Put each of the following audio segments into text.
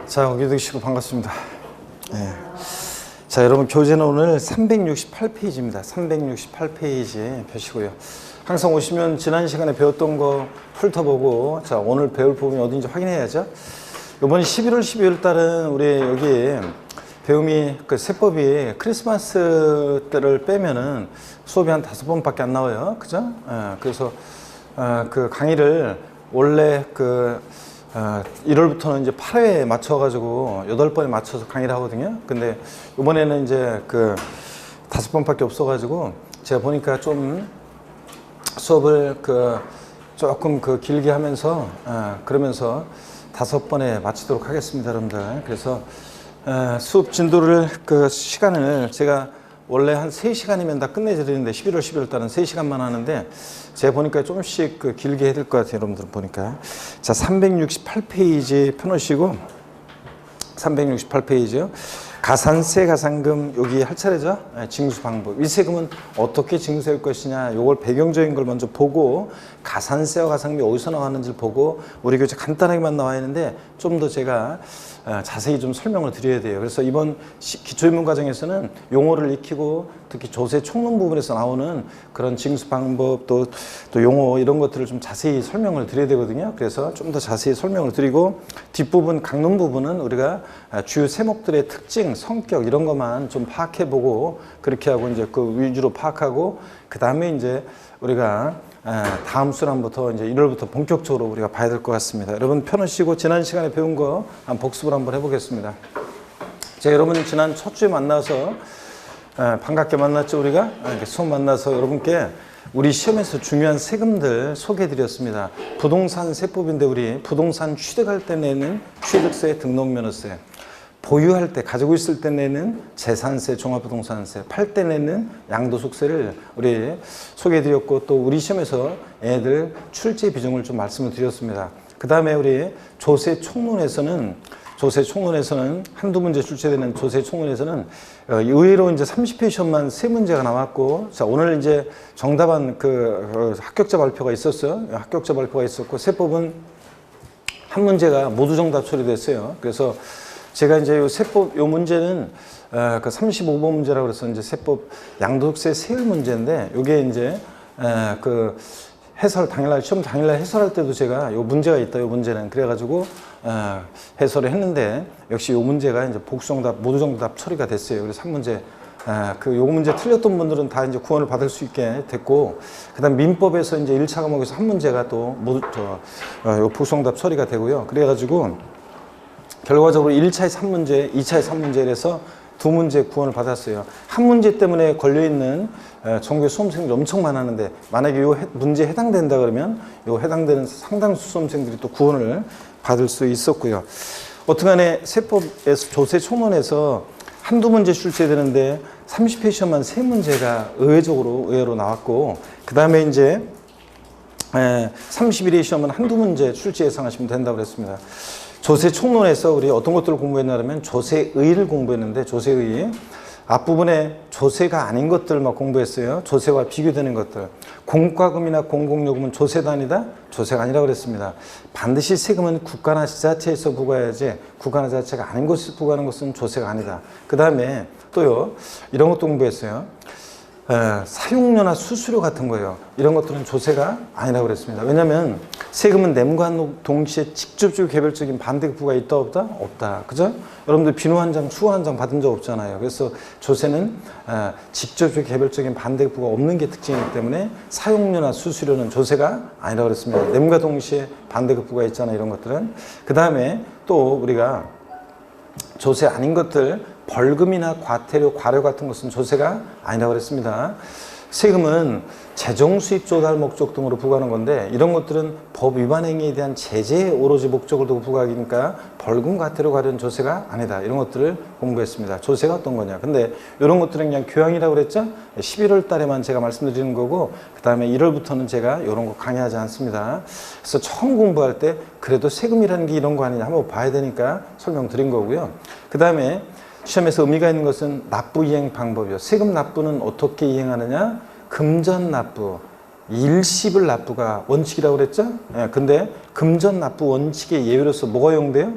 자, 오게 되시고 반갑습니다. 자, 여러분 교재는 오늘 368페이지입니다. 368페이지 펴시고요. 항상 오시면 지난 시간에 배웠던 거 훑어보고, 자, 오늘 배울 부분이 어딘지 확인해야죠. 이번 11월, 12월 달은 우리 여기 배움이 그 세법이 크리스마스 때를 빼면은 수업이 한 5번밖에 안 나와요. 그죠? 그래서 그 강의를 원래 1월부터는 이제 8회에 맞춰가지고 8번에 맞춰서 강의를 하거든요. 근데 이번에는 이제 5번밖에 없어가지고 제가 보니까 좀 수업을 조금 길게 하면서 그러면서 5번에 맞추도록 하겠습니다, 여러분들. 그래서 수업 진도를 시간을 제가 원래 한 3시간이면 다 끝내드리는데 11월, 12월 달은 3시간만 하는데 제가 보니까 조금씩 길게 해야 될 것 같아요, 여러분들 보니까. 자, 368페이지 펴놓으시고 368페이지요. 가산세, 가산금 여기 할 차례죠. 징수 방법. 일세금은 어떻게 징수할 것이냐, 요걸 배경적인 걸 먼저 보고 가산세와 가산금이 어디서 나왔는지를 보고 우리 교재 간단하게만 나와 있는데 좀 더 제가 자세히 좀 설명을 드려야 돼요. 그래서 이번 기초인문 과정에서는 용어를 익히고 특히 조세 총론 부분에서 나오는 그런 징수 방법 또 용어 이런 것들을 좀 자세히 설명을 드려야 되거든요. 그래서 좀 더 자세히 설명을 드리고 뒷부분 강론 부분은 우리가 주요 세목들의 특징, 성격 이런 것만 좀 파악해 보고 그렇게 하고 이제 그 위주로 파악하고 그 다음에 이제 우리가 다음 수련부터 이제 1월부터 본격적으로 우리가 봐야 될 것 같습니다. 여러분 펴놓으시고 지난 시간에 배운 거 복습을 한번 해보겠습니다. 자, 여러분 지난 첫 주에 만나서 반갑게 만났죠, 우리가? 수업 만나서 여러분께 우리 시험에서 중요한 세금들 소개해드렸습니다. 부동산 세법인데 우리 부동산 취득할 때 내는 취득세, 등록면허세, 보유할 때, 가지고 있을 때 내는 재산세, 종합부동산세, 팔 때 내는 양도소득세를 우리 소개해드렸고 또 우리 시험에서 애들 출제 비중을 좀 말씀을 드렸습니다. 그 다음에 우리 조세 총론에서는 한두 문제 출제되는 조세 총론에서는 의외로 이제 30회 시험만 3문제가 나왔고, 자, 오늘 이제 정답안 합격자 발표가 있었어요. 합격자 발표가 있었고, 세법은 한 문제가 모두 정답 처리됐어요. 그래서 제가 이제 요 세법, 요 문제는 35번 문제라고 그래서 이제 세법 양도소득세 세율 문제인데, 요게 이제 해설 당일날, 시험 당일날 해설할 때도 제가 요 문제가 있다, 요 문제는. 그래가지고, 해설을 했는데, 역시 요 문제가 이제 복수정답, 모두 정답 처리가 됐어요. 그래서 한 문제, 요 문제 틀렸던 분들은 다 이제 구원을 받을 수 있게 됐고, 그 다음 민법에서 이제 1차 과목에서 한 문제가 또 모두, 요 복수정답 처리가 되고요. 그래가지고, 결과적으로 1차에서 3문제, 2차에서 3문제에 해서 2문제 구원을 받았어요. 한 문제 때문에 걸려있는 전국의 수험생들이 엄청 많았는데, 만약에 이 문제에 해당된다 그러면 이 해당되는 상당수 수험생들이 또 구원을 받을 수 있었고요. 어떻게간에 세법에서 조세 총론에서 한두 문제 출제되는데 30회 시험만 3문제가 의외로 나왔고, 그 다음에 이제 31회 시험은 한두 문제 출제 예상하시면 된다고 그랬습니다. 조세 총론에서 우리 어떤 것들을 공부했냐면 조세의를 공부했는데, 조세의 앞부분에 조세가 아닌 것들만 공부했어요. 조세와 비교되는 것들. 공과금이나 공공요금은 조세도 아니다? 조세가 아니라고 그랬습니다. 반드시 세금은 국가나 지자체에서 부과해야지 국가나 지자체가 아닌 곳에서 부과하는 것은 조세가 아니다. 그 다음에 또요, 이런 것도 공부했어요. 사용료나 수수료 같은 거예요. 이런 것들은 조세가 아니라고 그랬습니다. 왜냐하면 세금은 냄과 동시에 직접적이고 개별적인 반대급부가 있다 없다? 없다. 그죠? 여러분들 비누 한 장, 수호 한 장 받은 적 없잖아요. 그래서 조세는 직접적이고 개별적인 반대급부가 없는 게 특징이기 때문에 사용료나 수수료는 조세가 아니라고 그랬습니다. 냄과 동시에 반대급부가 있잖아요. 이런 것들은. 그 다음에 또 우리가 조세 아닌 것들, 벌금이나 과태료, 과료 같은 것은 조세가 아니라고 그랬습니다. 세금은 재정 수입 조달 목적 등으로 부과하는 건데, 이런 것들은 법 위반 행위에 대한 제재에 오로지 목적을 두고 부과하기니까 벌금, 과태료, 과료는 조세가 아니다. 이런 것들을 공부했습니다. 조세가 어떤 거냐. 근데 이런 것들은 그냥 교양이라고 그랬죠? 11월 달에만 제가 말씀드리는 거고, 그 다음에 1월부터는 제가 이런 거 강의하지 않습니다. 그래서 처음 공부할 때 그래도 세금이라는 게 이런 거 아니냐 한번 봐야 되니까 설명드린 거고요. 그 다음에 시험에서 의미가 있는 것은 납부 이행 방법이요. 세금 납부는 어떻게 이행하느냐? 금전 납부, 일시불 납부가 원칙이라고 그랬죠? 예, 근데 금전 납부 원칙의 예외로서 뭐가 허용돼요?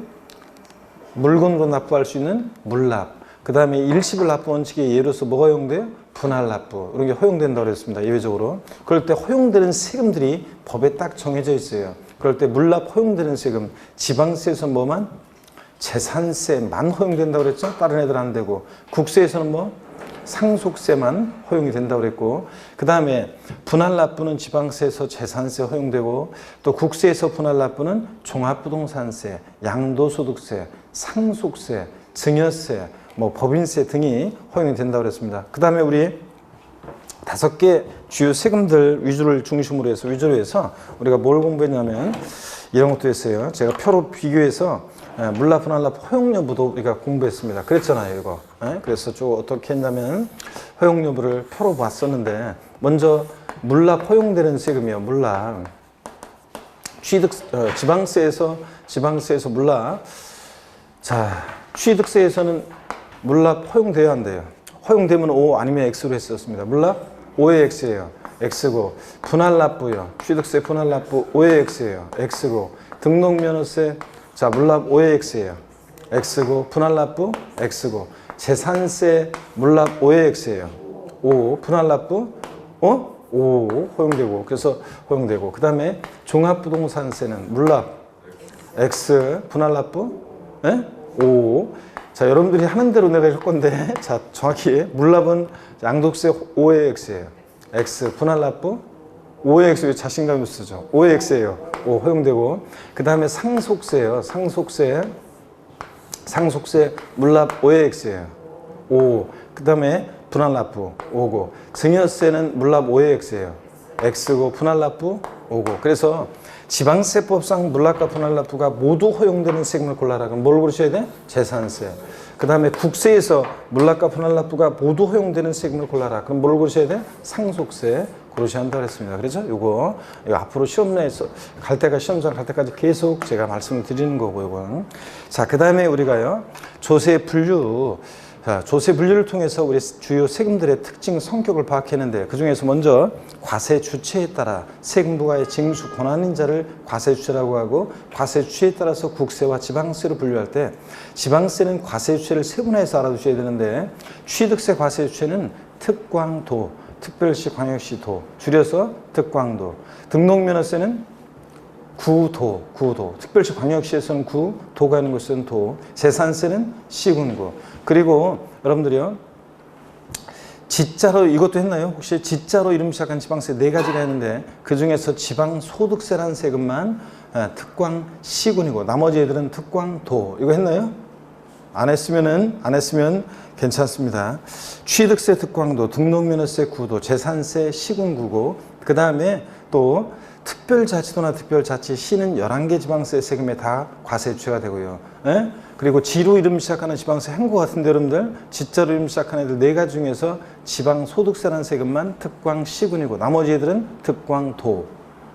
물건으로 납부할 수 있는 물납. 그 다음에 일시불 납부 원칙의 예외로서 뭐가 허용돼요? 분할 납부. 이런 게 허용된다고 그랬습니다. 예외적으로. 그럴 때 허용되는 세금들이 법에 딱 정해져 있어요. 그럴 때 물납 허용되는 세금, 지방세에서 뭐만? 재산세만 허용된다고 그랬죠? 다른 애들 안 되고. 국세에서는 뭐? 상속세만 허용이 된다고 그랬고, 그 다음에 분할 납부는 지방세에서 재산세 허용되고, 또 국세에서 분할 납부는 종합부동산세, 양도소득세, 상속세, 증여세, 뭐 법인세 등이 허용이 된다고 그랬습니다. 그 다음에 우리 5개 주요 세금들 위주로 해서 우리가 뭘 공부했냐면 이런 것도 했어요. 제가 표로 비교해서 물납, 분할납 허용 여부도 우리가 공부했습니다. 그랬잖아요, 이거. 그래서 좀 어떻게 했냐면 허용 여부를 표로 봤었는데, 먼저 물납 허용되는 세금이요. 물납. 지방세에서 물납. 자, 취득세에서는 물납 허용돼야 안 돼요. 허용되면 O 아니면 X로 했었습니다. 물납 O의 X예요. X고, 분할납부요. 취득세 분할납부 O의 X예요. X고, 등록면허세, 자, 물납 O의 X예요. X고, 분할납부 X고, 재산세 물납 O의 X예요. O, 분할납부 O 허용되고, 그래서 허용되고, 그 다음에 종합부동산세는 물납 X, 분할납부 O. 자, 여러분들이 하는 대로 내가 할 건데, 자, 정확히 물납은 양도세 O의 X예요. X, 분할납부 O의 X, 자신감이 쓰죠. O의 X예요. O 허용되고, 그 다음에 상속세요. 상속세 물납 O의 X예요. O. 그 다음에 분할납부 O고, 증여세는 물납 O의 X예요. X고, 분할납부 O고. 그래서 지방세법상 물납과 분할납부가 모두 허용되는 세금을 골라라. 그럼 뭘 고르셔야 돼? 재산세. 그 다음에 국세에서 물납과 분할납부가 모두 허용되는 세금을 골라라. 그럼 뭘 고르셔야 돼? 상속세 고르셔야 한다고 했습니다. 그렇죠? 이거 앞으로 시험내에서 시험장 갈 때까지 계속 제가 말씀을 드리는 거고, 이건. 자, 그 다음에 우리가요, 조세 분류. 자, 조세 분류를 통해서 우리 주요 세금들의 특징, 성격을 파악했는데, 그 중에서 먼저 과세 주체에 따라 세금 부과의 징수 권한인 자를 과세 주체라고 하고, 과세 주체에 따라서 국세와 지방세로 분류할 때, 지방세는 과세 주체를 세분화해서 알아두셔야 되는데, 취득세 과세 주체는 특광도, 특별시, 광역시, 도, 줄여서 특광도. 등록면허세는 구도, 특별시 광역시에서는 구, 도가 있는 곳에서는 도, 재산세는 시군구. 그리고 여러분들이요, 지자로 이것도 했나요? 혹시 지자로 이름 시작한 지방세 4가지가 있는데, 그 중에서 지방소득세라는 세금만 특광 시군이고, 나머지 애들은 특광 도. 이거 했나요? 안 했으면 괜찮습니다. 취득세 특광도, 등록면허세 구도, 재산세 시군구고, 그 다음에 또 특별자치도나 특별자치 시는 11개 지방세 세금에 다 과세 주체가 되고요. 그리고 지로 이름 시작하는 지방세 한 거 같은데, 여러분들 지자로 이름 시작하는 애들 4가지 중에서 지방소득세라는 세금만 특광 시군이고, 나머지 애들은 특광 도.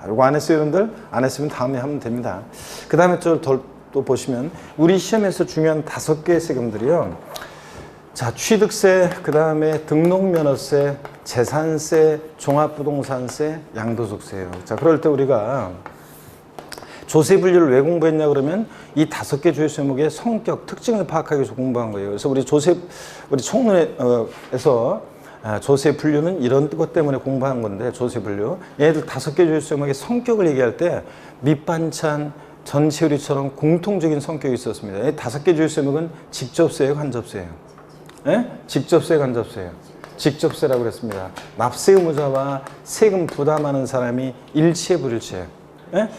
이거 안 했어요, 여러분들? 안 했으면 다음에 하면 됩니다. 그 다음에 또 보시면 우리 시험에서 중요한 5개의 세금들이요. 자, 취득세, 그 다음에 등록면허세, 재산세, 종합부동산세, 양도소득세예요. 자, 그럴 때 우리가 조세 분류를 왜 공부했냐 그러면 이 5개 주요 세목의 성격, 특징을 파악하기 위해서 공부한 거예요. 그래서 우리 총론에서 조세 분류는 이런 것 때문에 공부한 건데, 조세 분류. 얘들 5개 주요 세목의 성격을 얘기할 때 밑반찬, 전체유리처럼 공통적인 성격이 있었습니다. 이 5개 주요 세목은 직접세예요, 간접세예요? 직접세, 간접세예요. 직접세라고 그랬습니다. 납세 의무자와 세금 부담하는 사람이 일치해 불일치해요?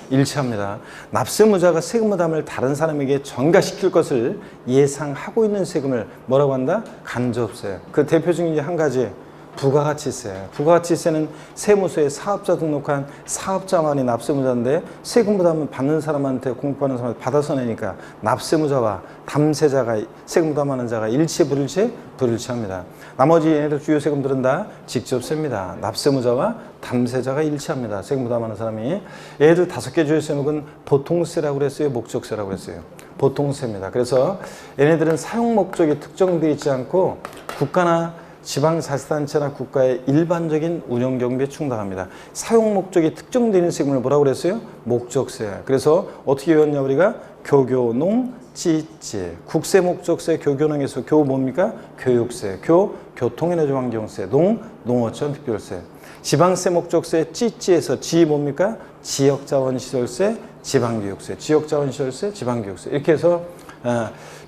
일치합니다. 납세 의무자가 세금 부담을 다른 사람에게 전가시킬 것을 예상하고 있는 세금을 뭐라고 한다? 간접세. 그 대표적인 한 가지, 부가가치세. 부가가치세는 세무서에 사업자 등록한 사업자만이 납세무자인데, 세금 부담은 받는 사람한테, 공급하는 사람한테 받아서 내니까 납세무자와 담세자가, 세금 부담하는 자가 일치해 불일치해? 불일치합니다. 나머지 얘네들 주요 세금들은 다 직접세입니다. 납세무자와 담세자가 일치합니다. 세금 부담하는 사람이. 얘들 5개 주요 세목은 보통세라고 그랬어요, 목적세라고 그랬어요? 보통세입니다. 그래서 얘네들은 사용 목적이 특정되어 있지 않고 국가나 지방자치단체나 국가의 일반적인 운영경비에 충당합니다. 사용 목적이 특정되는 세금을 뭐라고 그랬어요? 목적세. 그래서 어떻게 외웠냐 우리가? 교교농 찌찌. 국세 목적세 교교농에서 교 뭡니까? 교육세. 교 교통에너지 환경세. 농 농어촌 특별세. 지방세 목적세 찌찌에서 지 뭡니까? 지역자원시설세 지방교육세. 지역자원시설세 지방교육세. 이렇게 해서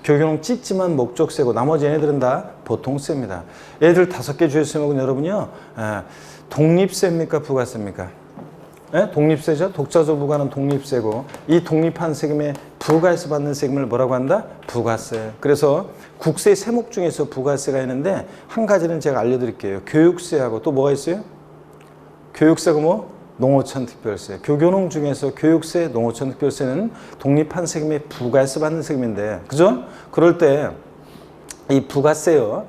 교교농 찌찌만 목적세고 나머지 얘네들은 다 보통세입니다. 얘들 5개 주였으면 여러분요 독립세입니까 부가세입니까? 네? 독립세죠. 독자적 부가는 독립세고 이 독립한 세금에 부가에서 받는 세금을 뭐라고 한다? 부가세. 그래서 국세 세목 중에서 부가세가 있는데 한 가지는 제가 알려드릴게요. 교육세하고 또 뭐가 있어요? 교육세가 뭐? 농어촌 특별세. 교교농 중에서 교육세, 농어촌 특별세는 독립한 세금에 부가에서 받는 세금인데, 그죠? 그럴 때 이 부가세요.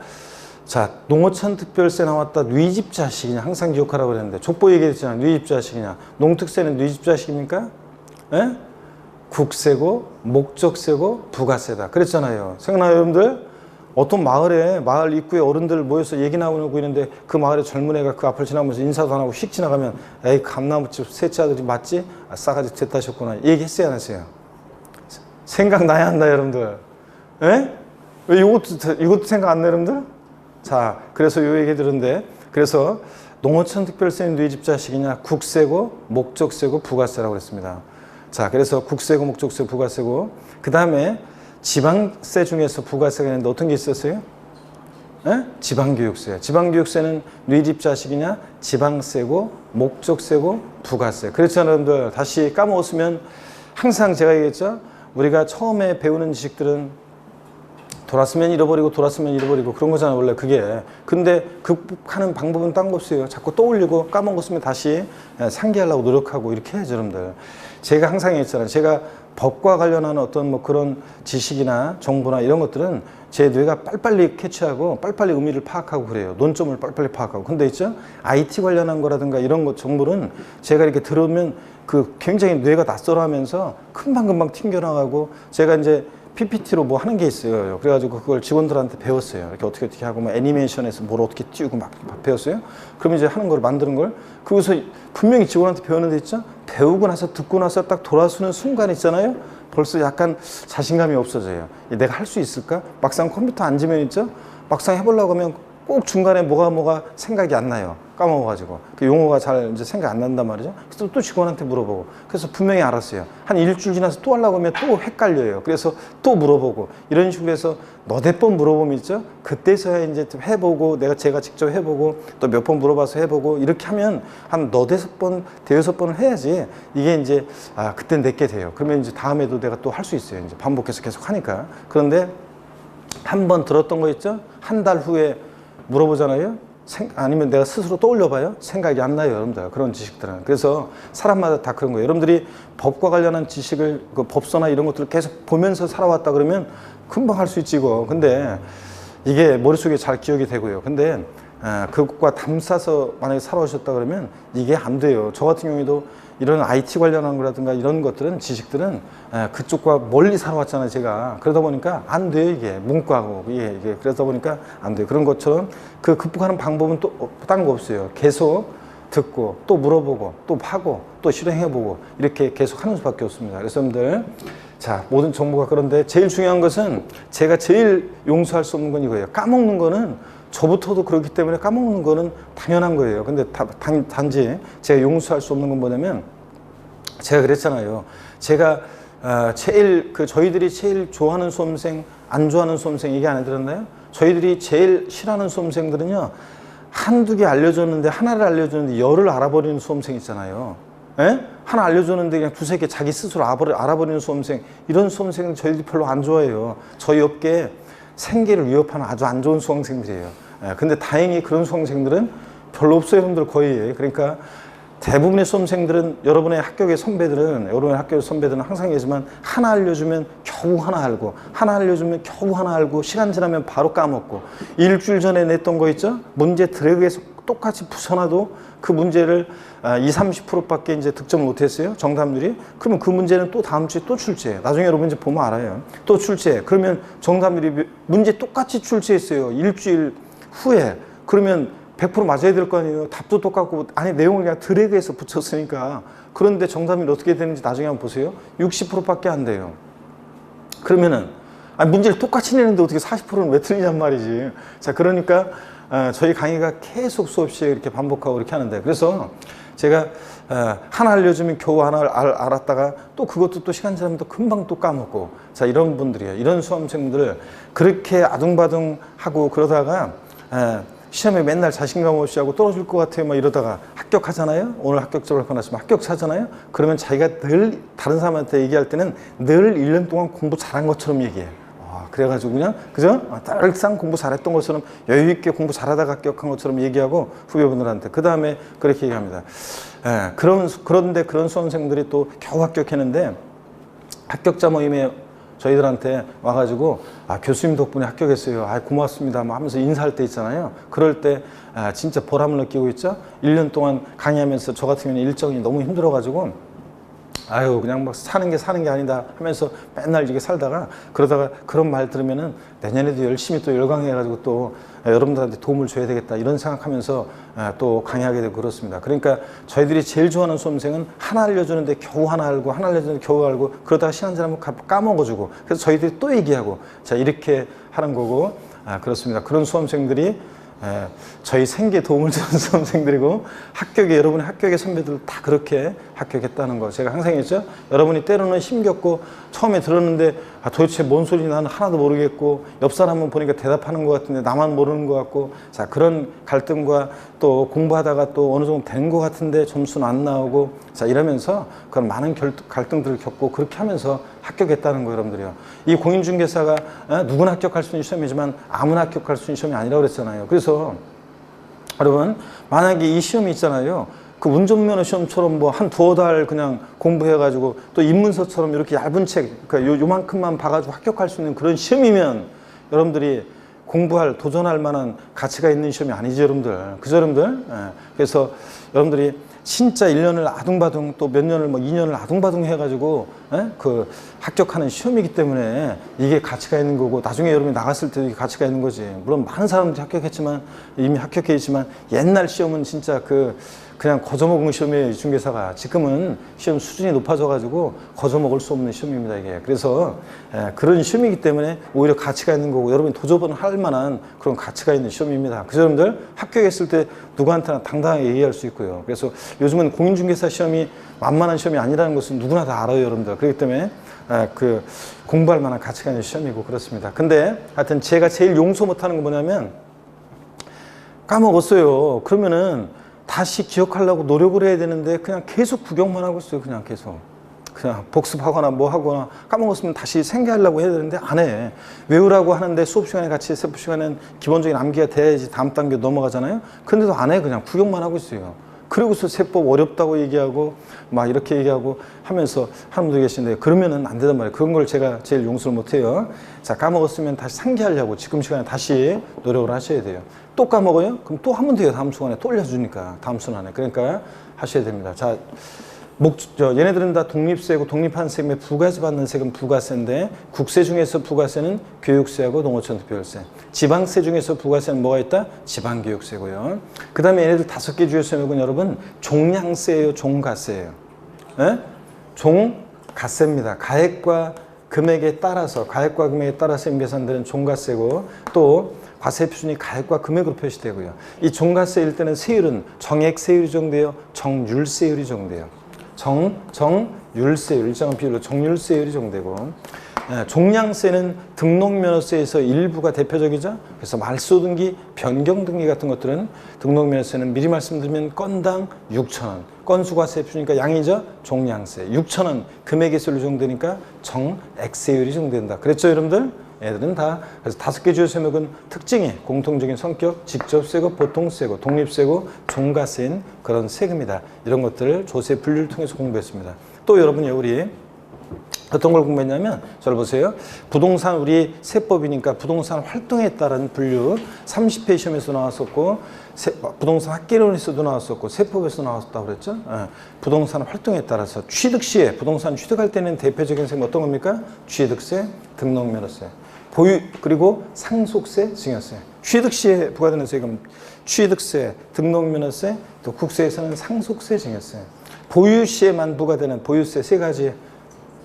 자, 농어촌 특별세 나왔다. 뉘집 자식이냐? 항상 기억하라고 그랬는데 족보 얘기했잖아. 뉘집 자식이냐? 농특세는 뉘집 자식입니까? 예? 국세고 목적세고 부가세다. 그랬잖아요. 생각나요, 여러분들? 어떤 마을에 마을 입구에 어른들 모여서 얘기 나누고 있는데 그 마을에 젊은 애가 그 앞을 지나면서 인사도 안 하고 휙 지나가면 에이 감나무집 셋째 아들이 맞지? 아, 싸가지 됐다셨구나. 얘기했어요 안 했어요? 생각나야 한다 여러분들. 에? 왜 이것도 생각 안 나요 여러분들? 자, 그래서 요 얘기 들은데 그래서 농어촌 특별세는 네 집 자식이냐? 국세고 목적세고 부가세라고 그랬습니다. 자, 그래서 국세고 목적세고 부가세고 그 다음에 지방세 중에서 부가세가 있는데 어떤 게 있었어요? 에? 지방교육세. 지방교육세는 네 집 자식이냐? 지방세고 목적세고 부가세. 그렇잖아요 여러분들. 다시 까먹었으면 항상 제가 얘기했죠. 우리가 처음에 배우는 지식들은 돌았으면 잃어버리고 돌았으면 잃어버리고 그런 거잖아요 원래 그게. 근데 극복하는 방법은 딴 거 없어요. 자꾸 떠올리고 까먹었으면 다시 상기하려고 노력하고 이렇게 해야죠 여러분들. 제가 항상 얘기했잖아요. 제가 법과 관련한 어떤 뭐 그런 지식이나 정보나 이런 것들은 제 뇌가 빨리빨리 캐치하고 빨리빨리 의미를 파악하고 그래요. 논점을 빨리빨리 파악하고. 근데 있죠? IT 관련한 거라든가 이런 것 정보는 제가 이렇게 들으면 그 굉장히 뇌가 낯설어 하면서 금방금방 튕겨나가고 제가 이제 PPT로 뭐 하는 게 있어요. 그래가지고 그걸 직원들한테 배웠어요. 이렇게 어떻게 하고 뭐 애니메이션에서 뭘 어떻게 띄우고 막 배웠어요. 그럼 이제 하는 걸 만드는 걸 그래서 분명히 직원한테 배웠는데 있죠. 배우고 나서 듣고 나서 딱 돌아서는 순간 있잖아요. 벌써 약간 자신감이 없어져요. 내가 할 수 있을까? 막상 컴퓨터 앉으면 있죠. 막상 해보려고 하면 꼭 중간에 뭐가 생각이 안 나요. 까먹어가지고 그 용어가 잘 이제 생각 안 난단 말이죠. 그래서 또 직원한테 물어보고 그래서 분명히 알았어요. 한 일주일 지나서 또 하려고 하면 또 헷갈려요. 그래서 또 물어보고 이런 식으로 해서 너댓 번 물어보면 있죠. 그때서야 이제 좀 해보고 제가 직접 해보고 또 몇 번 물어봐서 해보고 이렇게 하면 한 너댓 번, 대여섯 번을 해야지 이게 이제 그땐 내게 돼요. 그러면 이제 다음에도 내가 또 할 수 있어요. 이제 반복해서 계속 하니까. 그런데 한 번 들었던 거 있죠. 한 달 후에 물어보잖아요. 아니면 내가 스스로 떠올려봐요. 생각이 안 나요, 여러분들. 그런 지식들은. 그래서 사람마다 다 그런 거예요. 여러분들이 법과 관련한 지식을, 그 법서나 이런 것들을 계속 보면서 살아왔다 그러면 금방 할 수 있지, 이거. 근데 이게 머릿속에 잘 기억이 되고요. 근데 그것과 담싸서 만약에 살아오셨다 그러면 이게 안 돼요. 저 같은 경우에도 이런 IT 관련한 거라든가 이런 것들은 지식들은 그쪽과 멀리 살아왔잖아요 제가. 그러다 보니까 안 돼요 이게 문과고 이게 그러다 보니까 안 돼요. 그런 것처럼 그 극복하는 방법은 또 딴 거 없어요. 계속 듣고 또 물어보고 또 하고 또 실행해보고 이렇게 계속 하는 수밖에 없습니다. 그래서 여러분들 자 모든 정보가 그런데 제일 중요한 것은 제가 제일 용서할 수 없는 건 이거예요. 까먹는 거는 저부터도 그렇기 때문에 까먹는 거는 당연한 거예요. 근데 단지 제가 용서할 수 없는 건 뭐냐면 제가 그랬잖아요. 제가 저희들이 제일 좋아하는 수험생, 안 좋아하는 수험생 얘기 안 해드렸나요? 저희들이 제일 싫어하는 수험생들은요. 한두 개 알려줬는데 하나를 알려줬는데 열을 알아버리는 수험생 있잖아요. 에? 하나 알려줬는데 그냥 두세 개 자기 스스로 알아버리는 수험생 이런 수험생은 저희들이 별로 안 좋아해요. 저희 업계에 생계를 위협하는 아주 안 좋은 수험생들이에요. 근데 다행히 그런 수험생들은 별로 없어요, 여러분들 거의. 그러니까 대부분의 수험생들은 여러분의 합격의 선배들은 항상 얘기하지만 하나 알려주면 겨우 하나 알고 하나 알려주면 겨우 하나 알고 시간 지나면 바로 까먹고 일주일 전에 냈던 거 있죠? 문제 드래그해서 똑같이 붙여놔도 그 문제를 20-30%밖에 이제 득점을 못했어요. 정답률이. 그러면 그 문제는 또 다음 주에 또 출제해. 나중에 여러분 이제 보면 알아요. 또 출제해. 그러면 정답률이 문제 똑같이 출제했어요. 일주일 후에 그러면 100% 맞아야 될 거 아니에요. 답도 똑같고 아니 내용을 그냥 드래그해서 붙였으니까. 그런데 정답이 어떻게 되는지 나중에 한번 보세요. 60%밖에 안 돼요. 그러면은 아니 문제를 똑같이 내는데 어떻게 40%는 왜 틀리냔 말이지. 자, 그러니까 저희 강의가 계속 수업 시에 이렇게 반복하고 이렇게 하는데, 그래서 제가 하나 알려주면 겨우 하나 알았다가 또 그것도 또 시간 지나면 또 금방 또 까먹고, 자, 이런 분들이에요. 이런 수험생들 그렇게 아둥바둥 하고 그러다가 시험에 맨날 자신감 없이 하고 떨어질 것 같아요 막 이러다가 합격하잖아요. 오늘 합격적으로 받았으면 합격하잖아요. 그러면 자기가 늘 다른 사람한테 얘기할 때는 늘 1년 동안 공부 잘한 것처럼 얘기해요. 그래가지고 그냥 그죠? 늘상 공부 잘했던 것처럼 여유 있게 공부 잘하다가 합격한 것처럼 얘기하고 후배분들한테 그 다음에 그렇게 얘기합니다. 그런데 그런 수험생들이 또 겨우 합격했는데 합격자 모임에 저희들한테 와가지고 교수님 덕분에 합격했어요. 고맙습니다. 뭐 하면서 인사할 때 있잖아요. 그럴 때 진짜 보람을 느끼고 있죠. 1년 동안 강의하면서 저 같은 경우는 일정이 너무 힘들어가지고 그냥 막 사는 게 아니다 하면서 맨날 이렇게 살다가 그러다가 그런 말 들으면은 내년에도 열심히 또 열강해가지고 또 여러분들한테 도움을 줘야 되겠다 이런 생각하면서 또 강의하게 되고 그렇습니다. 그러니까 저희들이 제일 좋아하는 수험생은 하나 알려주는데 겨우 하나 알고 하나 알려주는데 겨우 알고 그러다가 시간 지나면 까먹어주고 그래서 저희들이 또 얘기하고 자 이렇게 하는 거고 그렇습니다. 그런 수험생들이 저희 생계에 도움을 주는 수험생들이고 여러분의 합격의 선배들 다 그렇게 합격했다는 거 제가 항상 했죠. 여러분이 때로는 힘겹고 처음에 들었는데 도대체 뭔 소리인지 나는 하나도 모르겠고 옆 사람은 보니까 대답하는 것 같은데 나만 모르는 것 같고 자 그런 갈등과 또 공부하다가 또 어느 정도 된 것 같은데 점수는 안 나오고 자 이러면서 그런 많은 갈등들을 겪고 그렇게 하면서 합격했다는 거 여러분들이요. 이 공인중개사가 누구나 합격할 수 있는 시험이지만 아무나 합격할 수 있는 시험이 아니라고 그랬잖아요. 그래서 여러분 만약에 이 시험이 있잖아요. 그 운전면허 시험처럼 뭐 한 두어 달 그냥 공부해가지고 또 입문서처럼 이렇게 얇은 책, 그러니까 요만큼만 봐가지고 합격할 수 있는 그런 시험이면 여러분들이 도전할 만한 가치가 있는 시험이 아니죠, 여러분들. 그죠, 여러분들? 그래서 여러분들이 진짜 1년을 아둥바둥 또 몇 년을 2년을 아둥바둥 해가지고 그 합격하는 시험이기 때문에 이게 가치가 있는 거고 나중에 여러분이 나갔을 때도 이게 가치가 있는 거지. 물론 많은 사람들이 합격했지만 이미 합격해 있지만 옛날 시험은 진짜 그냥 거저먹은 시험이에요. 중개사가. 지금은 시험 수준이 높아져가지고 거저먹을 수 없는 시험입니다. 이게. 그래서 그런 시험이기 때문에 오히려 가치가 있는 거고 여러분이 도전을 할 만한 그런 가치가 있는 시험입니다. 그래서 여러분들 합격했을 때 누구한테나 당당하게 얘기할 수 있고요. 그래서 요즘은 공인중개사 시험이 만만한 시험이 아니라는 것은 누구나 다 알아요. 여러분들. 그렇기 때문에 공부할 만한 가치가 있는 시험이고 그렇습니다. 근데 하여튼 제가 제일 용서 못하는 건 뭐냐면 까먹었어요. 그러면은 다시 기억하려고 노력을 해야 되는데 그냥 계속 구경만 하고 있어요. 그냥 복습하거나 뭐 하거나 까먹었으면 다시 생각하려고 해야 되는데 안 해. 외우라고 하는데 수업 시간에 같이 세부 시간엔 기본적인 암기가 돼야지 다음 단계 넘어가잖아요. 근데도 안 해. 그냥 구경만 하고 있어요. 그러고서 세법 어렵다고 얘기하고 막 이렇게 얘기하고 하면서 하는 분들 계시는데 그러면은 안 되단 말이에요. 그런 걸 제가 제일 용서를 못 해요. 자, 까먹었으면 다시 상기하려고 지금 시간에 다시 노력을 하셔야 돼요. 또 까먹어요? 그럼 또 하면 돼요. 다음 시간에 또 올려주니까 다음 순환에. 그러니까 하셔야 됩니다. 자, 얘네들은 다 독립세고 독립한 세금에 부가세 받는 세금 부가세인데 국세 중에서 부가세는 교육세하고 농어촌특별세. 지방세 중에서 부가세는 뭐가 있다? 지방교육세고요. 그 다음에 얘네들 5개 주요 세목은 여러분 종량세예요, 종가세예요. 종가세입니다. 가액과 금액에 따라서 계산되는 종가세고 또 과세 표준이 가액과 금액으로 표시되고요. 이 종가세일 때는 세율은 정액세율이 적용돼요, 정률세율이 적용돼요. 정률세율, 일정한 비율로 정률세율이 적용되고 종량세는 등록면허세에서 일부가 대표적이죠. 그래서 말소등기, 변경등기 같은 것들은 등록면허세는 미리 말씀드리면 건당 6,000원. 건수과세 표준이니까 양이죠. 종량세. 6,000원 금액의 세율로 적용되니까 정액세율이 적용된다. 그랬죠, 여러분들? 애들은 다 그래서 5개 주요 세목은 특징이 공통적인 성격, 직접세고, 보통세고, 독립세고, 종가세인 그런 세금이다. 이런 것들을 조세 분류를 통해서 공부했습니다. 또 여러분이 우리 어떤 걸 공부했냐면 잘 보세요. 부동산 우리 세법이니까 부동산 활동에 따른 분류 30회 시험에서 나왔었고 부동산 학계론에서도 나왔었고 세법에서 나왔다고 그랬죠. 부동산 활동에 따라서 취득 시에 부동산 취득할 때는 대표적인 세금 어떤 겁니까? 취득세, 등록면허세, 보유 그리고 상속세, 증여세. 취득 시에 부과되는 세금, 취득세, 등록면허세, 또 국세에서는 상속세, 증여세. 보유 시에만 부과되는 보유세 세 가지,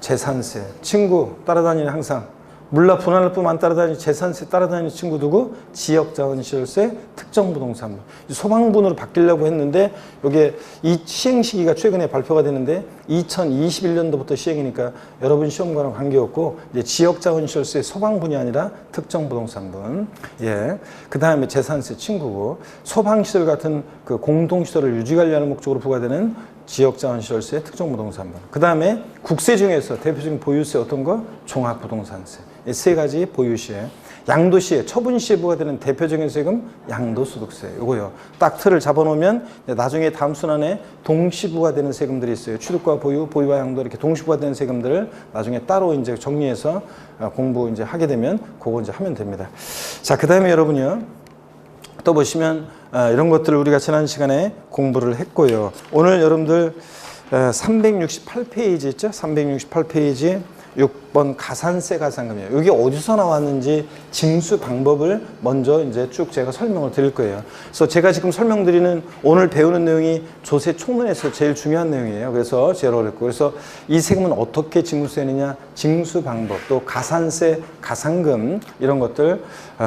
재산세, 친구 따라다니는 항상 물납 분할납부만 따라다니는 재산세 따라다니는 친구 누구? 지역자원시설세, 특정부동산부. 소방분으로 바뀌려고 했는데 이게 이 시행 시기가 최근에 발표가 되는데 2021년도부터 시행이니까 여러분 시험과는 관계없고 이제 지역자원시설세 소방분이 아니라 특정부동산분. 예. 그 다음에 재산세 친구고 소방시설 같은 그 공동시설을 유지관리하는 목적으로 부과되는 지역자원시설세, 특정부동산분. 그 다음에 국세 중에서 대표적인 보유세 어떤 거? 종합부동산세. 이 세 가지 보유시에. 양도시에, 처분시에 부과되는 대표적인 세금, 양도소득세. 요거요. 딱 틀을 잡아놓으면 나중에 다음 순환에 동시 부과되는 세금들이 있어요. 취득과 보유, 보유와 양도 이렇게 동시 부과되는 세금들을 나중에 따로 이제 정리해서 공부 이제 하게 되면 그거 이제 하면 됩니다. 자, 그 다음에 여러분요. 또 보시면 이런 것들을 우리가 지난 시간에 공부를 했고요. 오늘 여러분들 368페이지 있죠? 368페이지 6번 가산세 가상금이에요. 이게 어디서 나왔는지 징수 방법을 먼저 이제 쭉 제가 설명을 드릴 거예요. 그래서 제가 지금 설명드리는 오늘 배우는 내용이 조세 총론에서 제일 중요한 내용이에요. 그래서 제일 어렵고 그래서 이 세금은 어떻게 징수되느냐, 징수 방법, 또 가산세, 가상금 이런 것들